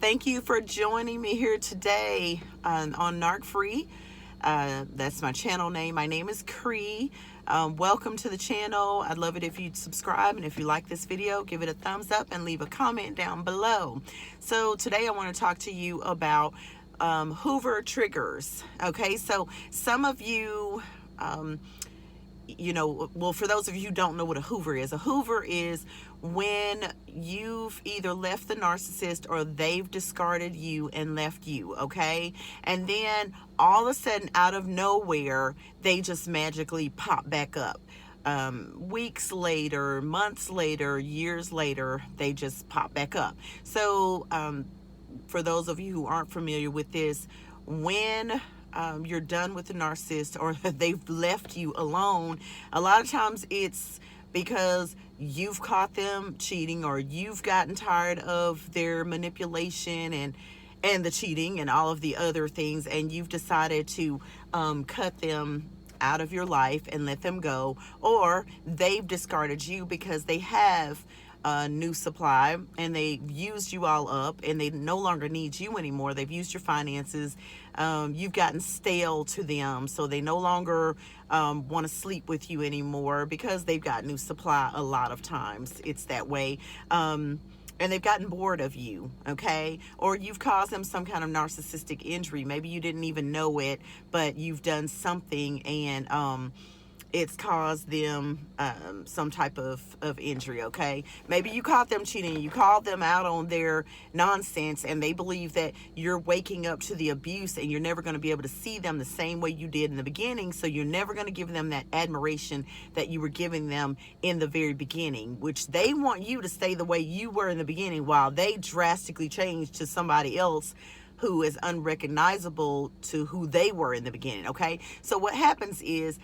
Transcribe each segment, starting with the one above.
Thank you for joining me here today on Narc Free. That's my channel name. My name is Cree. Welcome to the channel. I'd love it if you'd subscribe, and if you like this video, give it a thumbs up and leave a comment down below. So today I want to talk to you about Hoover triggers. Okay, so some of you well, for those of you who don't know what a Hoover is, when you've either left the narcissist or they've discarded you and left you, okay? And then all of a sudden, out of nowhere, they just magically pop back up. Weeks later, months later, years later, they just pop back up. So for those of you who aren't familiar with this, when you're done with the narcissist or they've left you alone, a lot of times it's because you've caught them cheating, or you've gotten tired of their manipulation and the cheating and all of the other things, and you've decided to cut them out of your life and let them go, or they've discarded you because they have a new supply and they used you all up and they no longer need you anymore. They've used your finances. You've gotten stale to them, so they no longer want to sleep with you anymore because they've got new supply. A lot of times it's that way. And they've gotten bored of you, okay? Or you've caused them some kind of narcissistic injury. Maybe you didn't even know it, but you've done something and it's caused them some type of injury, okay? Maybe you caught them cheating, you called them out on their nonsense, and they believe that you're waking up to the abuse and you're never going to be able to see them the same way you did in the beginning, so you're never going to give them that admiration that you were giving them in the very beginning, which they want you to stay the way you were in the beginning while they drastically changed to somebody else who is unrecognizable to who they were in the beginning, okay? So what happens is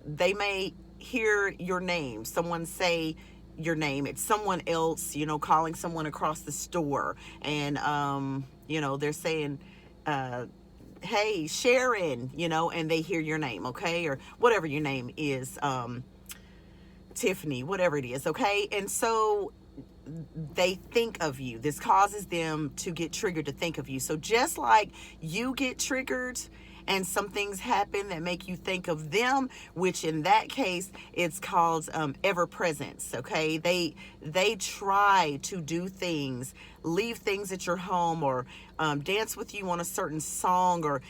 they may hear your name, someone say your name, it's someone else, calling someone across the store, and they're saying, hey, Sharon, and they hear your name, okay? Or whatever your name is, Tiffany, whatever it is, okay? And so they think of you. This causes them to get triggered to think of you. So just like you get triggered and some things happen that make you think of them, which in that case it's called ever presence, okay? They try to do things, leave things at your home, or dance with you on a certain song, or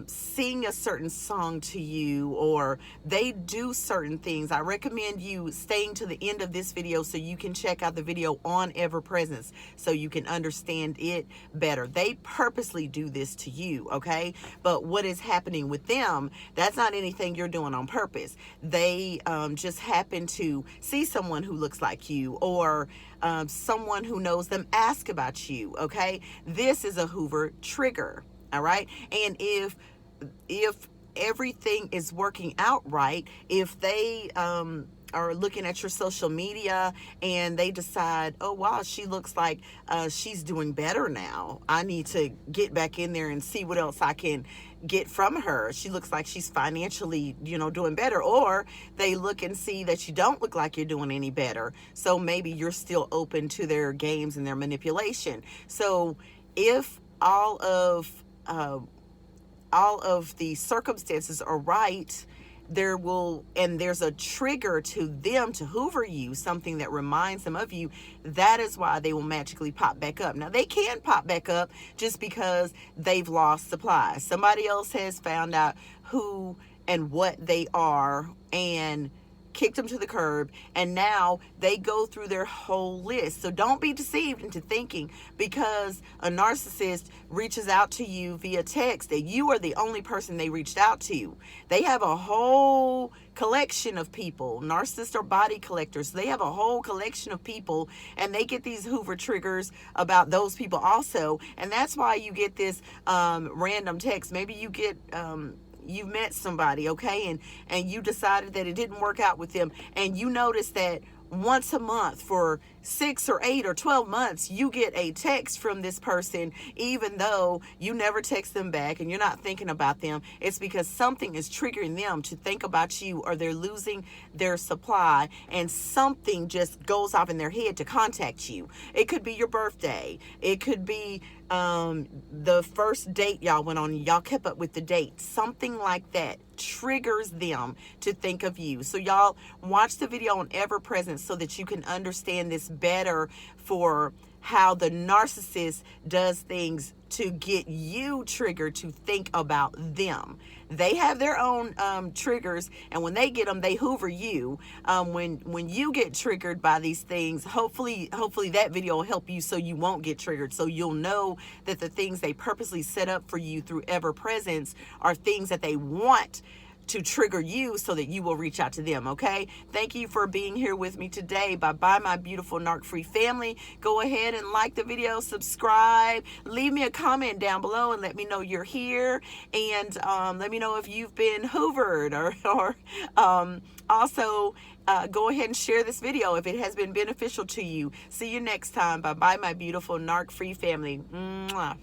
sing a certain song to you, or they do certain things. I recommend you staying to the end of this video so you can check out the video on ever presence so you can understand it better. They purposely do this to you, okay? But what is happening with them, that's not anything you're doing on purpose. They just happen to see someone who looks like you, or someone who knows them ask about you, okay? This is a Hoover trigger, all right? And if everything is working out right, if they are looking at your social media and they decide, oh wow, she looks like she's doing better now, I need to get back in there and see what else I can get from her. She looks like she's financially, doing better. Or they look and see that you don't look like you're doing any better, so maybe you're still open to their games and their manipulation. So if all of the circumstances are right, there's a trigger to them to Hoover you, something that reminds them of you. That is why they will magically pop back up. Now, they can pop back up just because they've lost supply. Somebody else has found out who and what they are and kicked them to the curb, and now they go through their whole list. So don't be deceived into thinking because a narcissist reaches out to you via text that you are the only person they reached out to. They have a whole collection of people. Narcissists are body collectors. So they have a whole collection of people, and they get these Hoover triggers about those people also. And that's why you get this random text. Maybe you get you met somebody, okay, and you decided that it didn't work out with them, and you notice that once a month for 6 or 8 or 12 months, you get a text from this person, even though you never text them back and you're not thinking about them. It's because something is triggering them to think about you, or they're losing their supply and something just goes off in their head to contact you. It could be your birthday. It could be the first date y'all went on, y'all kept up with the date. Something like that triggers them to think of you. So y'all watch the video on ever present so that you can understand this better, for how the narcissist does things to get you triggered to think about them. They have their own triggers, and when they get them, they hoover you. When you get triggered by these things, hopefully that video will help you so you won't get triggered. So you'll know that the things they purposely set up for you through ever presence are things that they want to trigger you so that you will reach out to them. Okay, thank you for being here with me today. Bye bye, my beautiful narc free family. Go ahead and like the video, subscribe, leave me a comment down below and let me know you're here, and let me know if you've been hoovered, or also go ahead and share this video if it has been beneficial to you. See you next time. Bye bye, my beautiful narc free family. Mwah.